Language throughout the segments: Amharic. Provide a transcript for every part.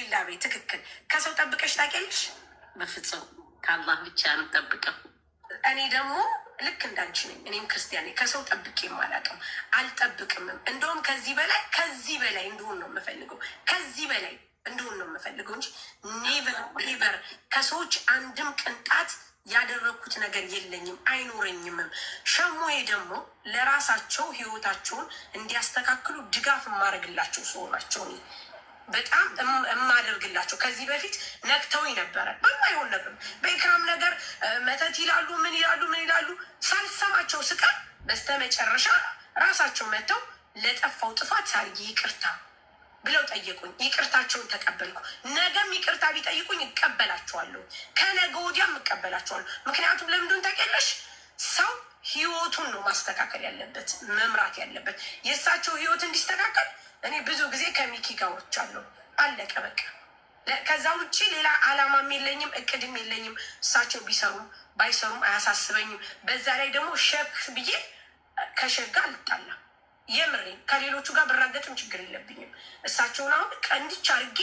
ሊላቤ ትክክል ከሰው ጠብቀሽ ታውቂያለሽ? በፍጹም ከአላህ ብቻ ነው ጠብቀው። እኔ ደግሞ ልክ እንዳንቺ ነኝ። እኔም ክርስቲያን ነኝ። ከሰው ጠብቄ አላውቅም፣ አልጠብቅምም። እንደውም ከዚህ በላይ እንደሆን ነው የምፈልገው። ከዚህ በላይ እንደሆን ነው የምፈልገው እንጂ ኔቨር ከሰዎች አንድም ቅንጣት ያደረግኩት ነገር የለኝም፣ አይኖረኝምም። ሸሞዬ ደግሞ ለራሳቸው ህይወታቸውን እንዲያስተካክሉ ድጋፍ የማደርግላቸው ሰው ናቸው። በጣም የማደርግላቸው ከዚህ በፊት ነክተውኝ ነበረ በማይሆን ነበር። በኢክራም ነገር መተት ይላሉ፣ ምን ይላሉ ሳልሰማቸው ስቀር በስተመጨረሻ ራሳቸው መጥተው ለጠፋው ጥፋት ሳርጊ ይቅርታ ብለው ጠየቁኝ። ይቅርታቸውን ተቀበልኩ። ነገም ይቅርታ ቢጠይቁኝ እቀበላቸዋለሁ፣ ከነገ ወዲያም እቀበላቸዋለሁ። ምክንያቱም ለምንድን ታውቂያለሽ? ሰው ህይወቱን ነው ማስተካከል ያለበት፣ መምራት ያለበት። የእሳቸው ህይወት እንዲስተካከል እኔ ብዙ ጊዜ ከሚኪ ጋር ወጥቻለሁ። አለቀ በቃ። ከዛ ውጭ ሌላ አላማም የለኝም፣ እቅድም የለኝም። እሳቸው ቢሰሩም ባይሰሩም አያሳስበኝም። በዛ ላይ ደግሞ ሸክ ብዬ ከሸጋ አልጣላ። የምሬ ከሌሎቹ ጋር ብራገጥም ችግር የለብኝም። እሳቸውን አሁን እንዲች አርጌ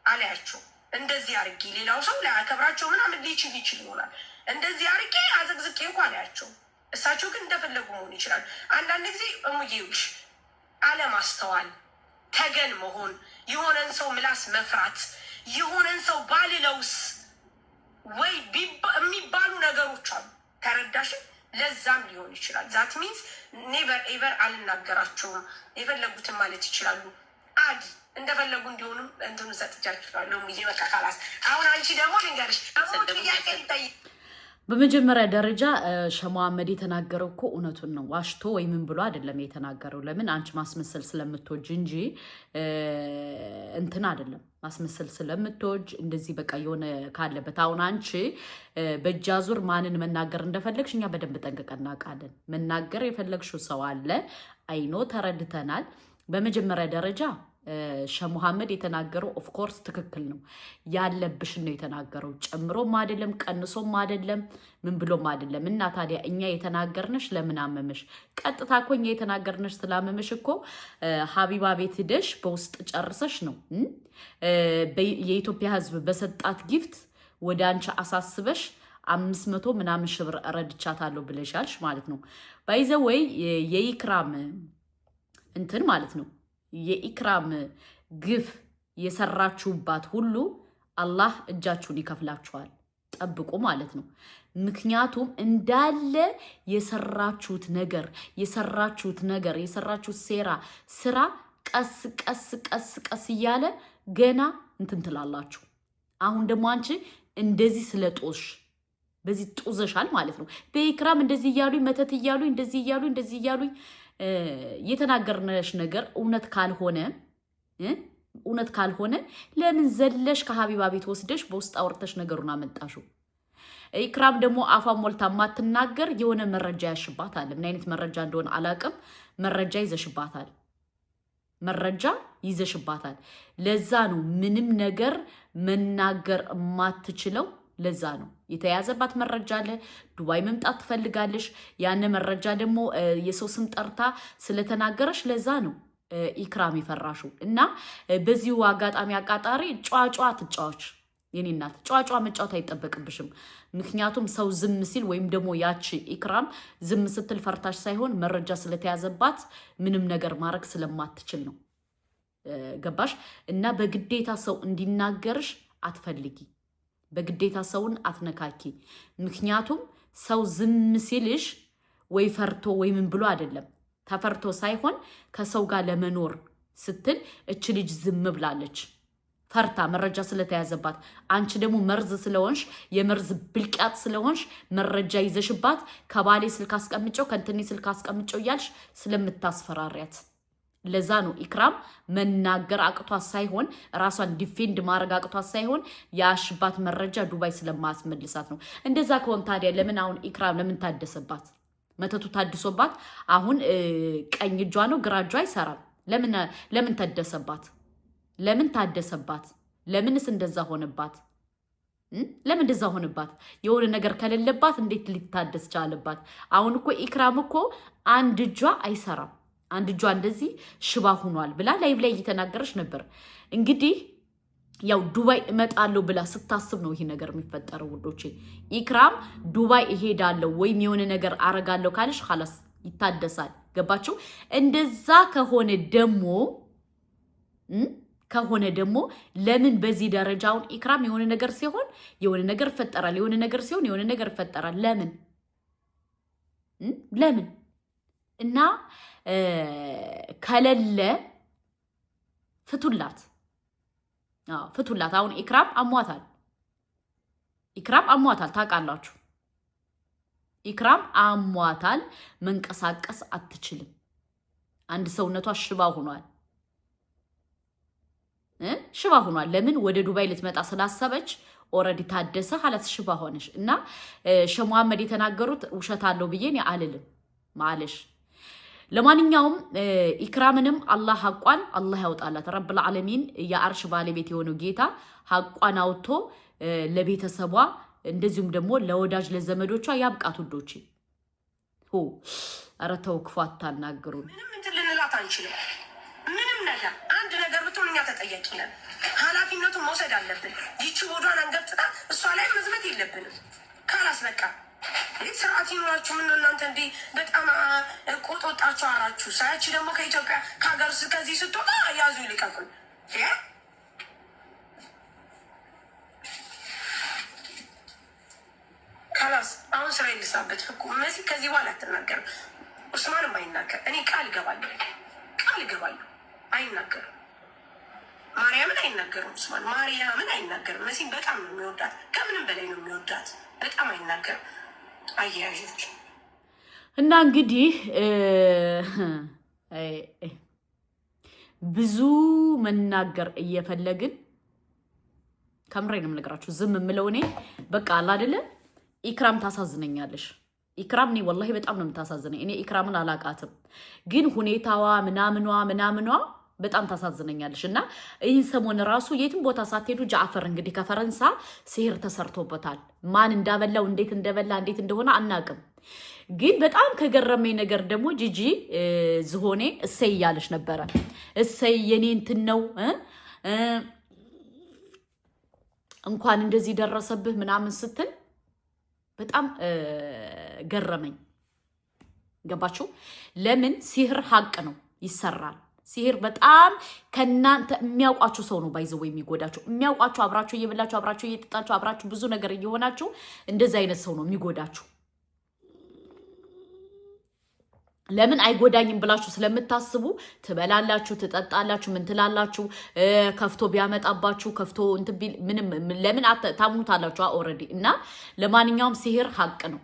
አላያቸው እንደዚህ አርጌ ሌላው ሰው ላያከብራቸው ምናምን ሊችል ይሆናል። እንደዚህ አርጌ አዘግዝቄ እንኳ አላያቸው። እሳቸው ግን እንደፈለጉ መሆን ይችላል። አንዳንድ ጊዜ እሙዬውሽ አለማስተዋል፣ ተገን መሆን፣ የሆነን ሰው ምላስ መፍራት፣ የሆነን ሰው ባልለውስ ወይ የሚባሉ ነገሮች አሉ። ተረዳሽን? ለዛም ሊሆን ይችላል። ዛት ሚንስ ኔቨር ኤቨር አልናገራቸውም። የፈለጉትን ማለት ይችላሉ። አዲ እንደፈለጉ እንዲሆኑም እንትኑ ሰጥቻችኋለሁ። በቃ ካላስ አሁን አንቺ ደግሞ ልንገርሽ ጥያቄ ይጠይቅ። በመጀመሪያ ደረጃ ሸሙሐመድ የተናገረው እኮ እውነቱን ነው። ዋሽቶ ወይ ምን ብሎ አይደለም የተናገረው። ለምን አንቺ ማስመሰል ስለምትወጅ እንጂ እንትን አይደለም። ማስመሰል ስለምትወጅ እንደዚህ በቃ የሆነ ካለበት አሁን አንቺ በእጅ አዙር ማንን መናገር እንደፈለግሽ እኛ በደንብ ጠንቅቀን እናውቃለን። መናገር የፈለግሽው ሰው አለ፣ አይኖ ተረድተናል። በመጀመሪያ ደረጃ ሸሙሐመድ የተናገረው ኦፍኮርስ ትክክል ነው። ያለብሽን ነው የተናገረው። ጨምሮም አይደለም ቀንሶም አይደለም ምን ብሎም አይደለም። እና ታዲያ እኛ የተናገርንሽ ለምን አመመሽ? ቀጥታ እኮ እኛ የተናገርንሽ ስላመመሽ እኮ ሀቢባ ቤት ሂደሽ በውስጥ ጨርሰሽ ነው የኢትዮጵያ ሕዝብ በሰጣት ጊፍት ወደ አንቺ አሳስበሽ 500 ምናምን ሺህ ብር ረድቻታለሁ ብለሻልሽ ማለት ነው። ባይዘወይ የኢክራም እንትን ማለት ነው የኢክራም ግፍ የሰራችሁባት ሁሉ አላህ እጃችሁን ይከፍላችኋል። ጠብቁ ማለት ነው። ምክንያቱም እንዳለ የሰራችሁት ስራ ቀስ እያለ ገና እንትን ትላላችሁ። አሁን ደግሞ አንቺ እንደዚህ ስለጦሽ በዚህ ጦዘሻል ማለት ነው። በኢክራም እንደዚህ እያሉኝ መተት እያሉኝ እንደዚህ እያሉኝ የተናገርነሽ ነገር እውነት ካልሆነ ለምን ዘለሽ ከሀቢባ ቤት ወስደሽ በውስጥ አውርተሽ ነገሩን አመጣሽው? ኢክራም ደግሞ አፋ ሞልታ ማትናገር የሆነ መረጃ ያሽባታል። ምን አይነት መረጃ እንደሆነ አላቅም። መረጃ ይዘሽባታል። ለዛ ነው ምንም ነገር መናገር የማትችለው። ለዛ ነው የተያዘባት መረጃ አለ። ዱባይ መምጣት ትፈልጋለሽ። ያን መረጃ ደግሞ የሰው ስም ጠርታ ስለተናገረሽ ለዛ ነው ኢክራም ይፈራሹ። እና በዚሁ አጋጣሚ አቃጣሪ ጫጫ ትጫዎች የኔ እናት ጫጫ መጫወት አይጠበቅብሽም። ምክንያቱም ሰው ዝም ሲል ወይም ደግሞ ያቺ ኢክራም ዝም ስትል ፈርታሽ ሳይሆን መረጃ ስለተያዘባት ምንም ነገር ማድረግ ስለማትችል ነው። ገባሽ? እና በግዴታ ሰው እንዲናገርሽ አትፈልጊ። በግዴታ ሰውን አትነካኪ። ምክንያቱም ሰው ዝም ሲልሽ ወይ ፈርቶ ወይ ምን ብሎ አይደለም፣ ተፈርቶ ሳይሆን ከሰው ጋር ለመኖር ስትል እች ልጅ ዝም ብላለች፣ ፈርታ መረጃ ስለተያዘባት። አንቺ ደግሞ መርዝ ስለሆንሽ የመርዝ ብልቃጥ ስለሆንሽ መረጃ ይዘሽባት ከባሌ ስልክ አስቀምጨው ከንትኔ ስልክ አስቀምጨው እያልሽ ስለምታስፈራሪያት ለዛ ነው ኢክራም መናገር አቅቷት ሳይሆን ራሷን ዲፌንድ ማድረግ አቅቷት ሳይሆን ያሽባት መረጃ ዱባይ ስለማስመልሳት ነው። እንደዛ ከሆነ ታዲያ ለምን አሁን ኢክራም ለምን ታደሰባት? መተቱ ታድሶባት አሁን ቀኝ እጇ ነው ግራ እጇ አይሰራም። ለምን ታደሰባት? ለምንስ እንደዛ ሆነባት? ለምን እንደዛ ሆነባት? የሆነ ነገር ከሌለባት እንዴት ሊታደስ ቻለባት? አሁን እኮ ኢክራም እኮ አንድ እጇ አይሰራም፣ አንድ እጇ እንደዚህ ሽባ ሆኗል ብላ ላይቭ ላይ እየተናገረች ነበር። እንግዲህ ያው ዱባይ እመጣለሁ ብላ ስታስብ ነው ይሄ ነገር የሚፈጠረው ውዶቼ። ኢክራም ዱባይ እሄዳለሁ ወይም የሆነ ነገር አረጋለሁ ካለሽ خلاص ይታደሳል። ገባችሁ? እንደዛ ከሆነ ደግሞ ለምን በዚህ ደረጃውን ኢክራም የሆነ ነገር ሲሆን የሆነ ነገር ፈጠራል፣ የሆነ ነገር ሲሆን የሆነ ነገር ፈጠራል። ለምን እና ከለለ ፍቱላት። አሁን ኢክራም አሟታል ታውቃላችሁ። ኢክራም አሟታል፣ መንቀሳቀስ አትችልም። አንድ ሰውነቷ ሽባ ሆኗል። ለምን ወደ ዱባይ ልትመጣ ስላሰበች ኦሬዲ ታደሰ ሐላስ ሽባ ሆነሽ እና ሸህ መሐመድ የተናገሩት ውሸት አለው ብዬ እኔ አልልም ማለሽ። ለማንኛውም ኢክራምንም አላህ ሐቋን አላህ ያውጣላት። ረብል ዓለሚን የአርሽ ባለቤት የሆነው ጌታ ሐቋን አውጥቶ ለቤተሰቧ እንደዚሁም ደግሞ ለወዳጅ ለዘመዶቿ ያብቃት ውዶቼ። ኧረ ተው ክፉ አታናግሩ። ምንም እንትን ልንላት አንችልም። ምንም ነገር አንድ ነገር ብትሆን እኛ ተጠያቂ ነን። ኃላፊነቱን መውሰድ አለብን። ይቺ ቦዷን አንገብጥታ እሷ ላይ መዝመት የለብንም። ካላስ በቃ ስርዓት ይኖራችሁ። ምን እናንተ እንዲህ በጣም ቆጦጣችሁ አራችሁ። ሳያቺ ደግሞ ከኢትዮጵያ ከሀገር ከዚህ ስትወጣ ያዙ ይልቀቁን። ካላስ አሁን ስራ ይልሳበት ፍኩ መሲ ከዚህ በኋላ አትናገርም። ኡስማንም አይናገር። እኔ ቃል እገባለሁ አይናገርም። ማርያምን አይናገርም። ኡስማን ማርያምን አይናገርም። መሲን በጣም ነው የሚወዳት፣ ከምንም በላይ ነው የሚወዳት። በጣም አይናገርም። አያያዦች እና እንግዲህ ብዙ መናገር እየፈለግን ከምሬ ነው የምነግራችሁ። ዝም የምለው እኔ በቃ አለ አይደለ። ኢክራም ታሳዝነኛለሽ። ኢክራም እኔ ወላሂ በጣም ነው የምታሳዝነኝ። እኔ ኢክራምን አላቃትም፣ ግን ሁኔታዋ ምናምኗ በጣም ታሳዝነኛለሽ። እና ይህን ሰሞን ራሱ የትም ቦታ ሳትሄዱ ጃዕፈር እንግዲህ ከፈረንሳ ሲህር ተሰርቶበታል። ማን እንዳበላው እንዴት እንደበላ እንዴት እንደሆነ አናቅም። ግን በጣም ከገረመኝ ነገር ደግሞ ጂጂ ዝሆኔ እሰይ እያለች ነበረ። እሰይ የኔ እንትን ነው እንኳን እንደዚህ ደረሰብህ ምናምን ስትል በጣም ገረመኝ። ገባችሁ? ለምን ሲህር ሀቅ ነው፣ ይሰራል። ሲህር በጣም ከናንተ የሚያውቃችሁ ሰው ነው ባይዘው የሚጎዳችሁ። የሚያውቃችሁ አብራችሁ እየበላችሁ አብራችሁ እየጠጣችሁ አብራችሁ ብዙ ነገር እየሆናችሁ እንደዚህ አይነት ሰው ነው የሚጎዳችሁ። ለምን አይጎዳኝም ብላችሁ ስለምታስቡ ትበላላችሁ፣ ትጠጣላችሁ፣ ምን ትላላችሁ። ከፍቶ ቢያመጣባችሁ ከፍቶ እንትን ቢል ምንም ለምን ታሙታላችሁ ኦሬዲ። እና ለማንኛውም ሲህር ሀቅ ነው።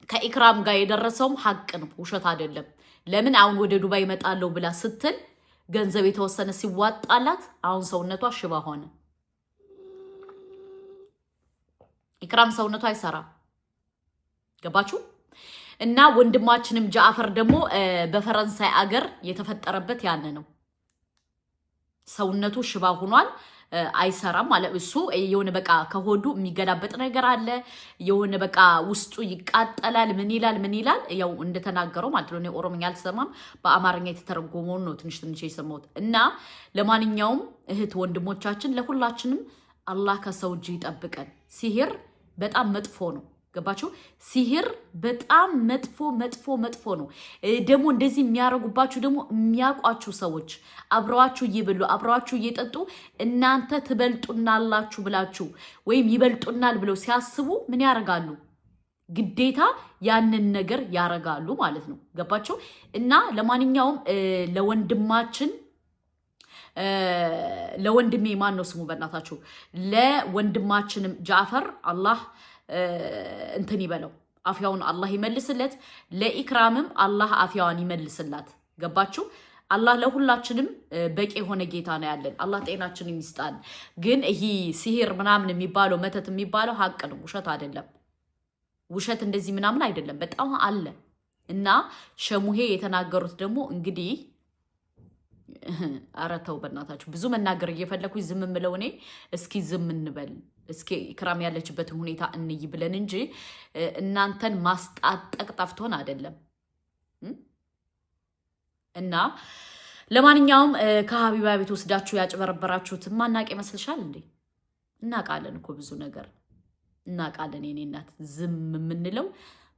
ከኢክራም ጋር የደረሰውም ሀቅ ነው፣ ውሸት አይደለም። ለምን አሁን ወደ ዱባይ እመጣለሁ ብላ ስትል ገንዘብ የተወሰነ ሲዋጣላት አሁን ሰውነቷ ሽባ ሆነ። ኢክራም ሰውነቷ አይሰራም። ገባችሁ? እና ወንድማችንም ጃዕፈር ደግሞ በፈረንሳይ አገር የተፈጠረበት ያን ነው። ሰውነቱ ሽባ ሆኗል፣ አይሰራም ማለት እሱ የሆነ በቃ ከሆዱ የሚገላበጥ ነገር አለ። የሆነ በቃ ውስጡ ይቃጠላል። ምን ይላል ያው እንደተናገረው ማለት ነው። ኦሮምኛ አልሰማም፣ በአማርኛ የተተረጎመውን ነው ትንሽ የሰማሁት። እና ለማንኛውም እህት ወንድሞቻችን ለሁላችንም አላህ ከሰው እጅ ይጠብቀን። ሲህር በጣም መጥፎ ነው። ገባችሁ? ሲህር በጣም መጥፎ ነው። ደግሞ እንደዚህ የሚያረጉባችሁ ደግሞ የሚያውቋችሁ ሰዎች አብረዋችሁ እየበሉ አብረዋችሁ እየጠጡ እናንተ ትበልጡናላችሁ ብላችሁ ወይም ይበልጡናል ብለው ሲያስቡ ምን ያረጋሉ? ግዴታ ያንን ነገር ያረጋሉ ማለት ነው። ገባችሁ? እና ለማንኛውም ለወንድሜ ማን ነው ስሙ በእናታችሁ ለወንድማችንም ጃዕፈር አላህ እንትን ይበለው፣ አፍያውን አላህ ይመልስለት። ለኢክራምም አላህ አፍያዋን ይመልስላት። ገባችሁ? አላህ ለሁላችንም በቂ የሆነ ጌታ ነው ያለን። አላህ ጤናችንን ይስጣን። ግን ይሄ ሲህር ምናምን የሚባለው መተት የሚባለው ሀቅ ነው፣ ውሸት አይደለም። ውሸት እንደዚህ ምናምን አይደለም፣ በጣም አለ። እና ሸሙሄ የተናገሩት ደግሞ እንግዲህ ኧረ ተው በእናታችሁ። ብዙ መናገር እየፈለኩኝ ዝም ምለው እኔ እስኪ ዝም እንበል፣ እስኪ ኢክራም ያለችበትን ሁኔታ እንይ ብለን እንጂ እናንተን ማስጣጠቅ ጠፍቶን አይደለም። እና ለማንኛውም ከሀቢባ ቤት ወስዳችሁ ያጭበረበራችሁት ማናቅ ይመስልሻል እንዴ? እናቃለን እኮ ብዙ ነገር እናቃለን። የኔ እናት ዝም የምንለው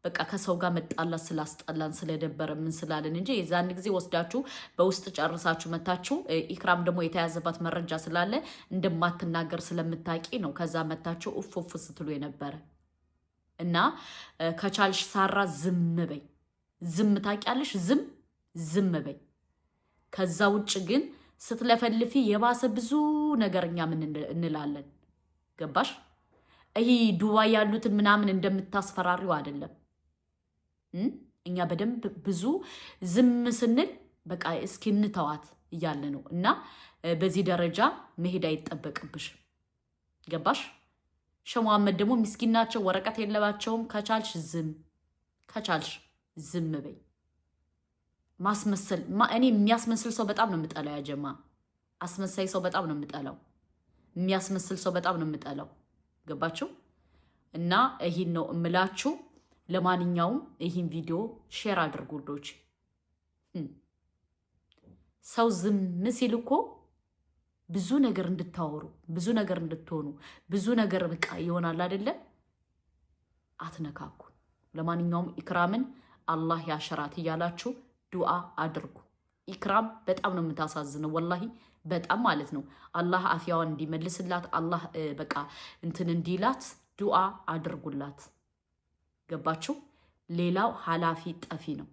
በቃ ከሰው ጋር መጣላት ስላስጠላን ስለደበረ ምን ስላለን እንጂ የዛን ጊዜ ወስዳችሁ በውስጥ ጨርሳችሁ መታችሁ። ኢክራም ደግሞ የተያዘባት መረጃ ስላለ እንደማትናገር ስለምታቂ ነው ከዛ መታችሁ ኡፍ ስትሉ የነበረ እና ከቻልሽ ሳራ ዝም በይ። ዝም ታውቂያለሽ፣ ዝም በይ። ከዛ ውጭ ግን ስትለፈልፊ የባሰ ብዙ ነገርኛ ምን እንላለን። ገባሽ? ይሄ ዱባይ ያሉትን ምናምን እንደምታስፈራሪው አይደለም። እኛ በደንብ ብዙ ዝም ስንል በቃ እስኪ እንተዋት እያለ ነው። እና በዚህ ደረጃ መሄድ አይጠበቅብሽ። ገባሽ? ሸሙሐመድ ደግሞ ምስኪን ናቸው፣ ወረቀት የለባቸውም። ከቻልሽ ዝም በይ። ማስመሰል እኔ የሚያስመስል ሰው በጣም ነው የምጠላው። ያጀማ አስመሳይ ሰው በጣም ነው የምጠላው። የሚያስመስል ሰው በጣም ነው የምጠላው። ገባችሁ? እና ይህን ነው እምላችሁ። ለማንኛውም ይህን ቪዲዮ ሼር አድርጉ ውዶች። ሰው ዝም ሲል እኮ ብዙ ነገር እንድታወሩ፣ ብዙ ነገር እንድትሆኑ፣ ብዙ ነገር በቃ ይሆናል አይደለ? አትነካኩ። ለማንኛውም ኢክራምን አላህ ያሸራት እያላችሁ ዱዓ አድርጉ። ኢክራም በጣም ነው የምታሳዝነው ወላሂ በጣም ማለት ነው። አላህ አፊያዋን እንዲመልስላት አላህ በቃ እንትን እንዲላት ዱዓ አድርጉላት። ገባችሁ? ሌላው ኃላፊ ጠፊ ነው።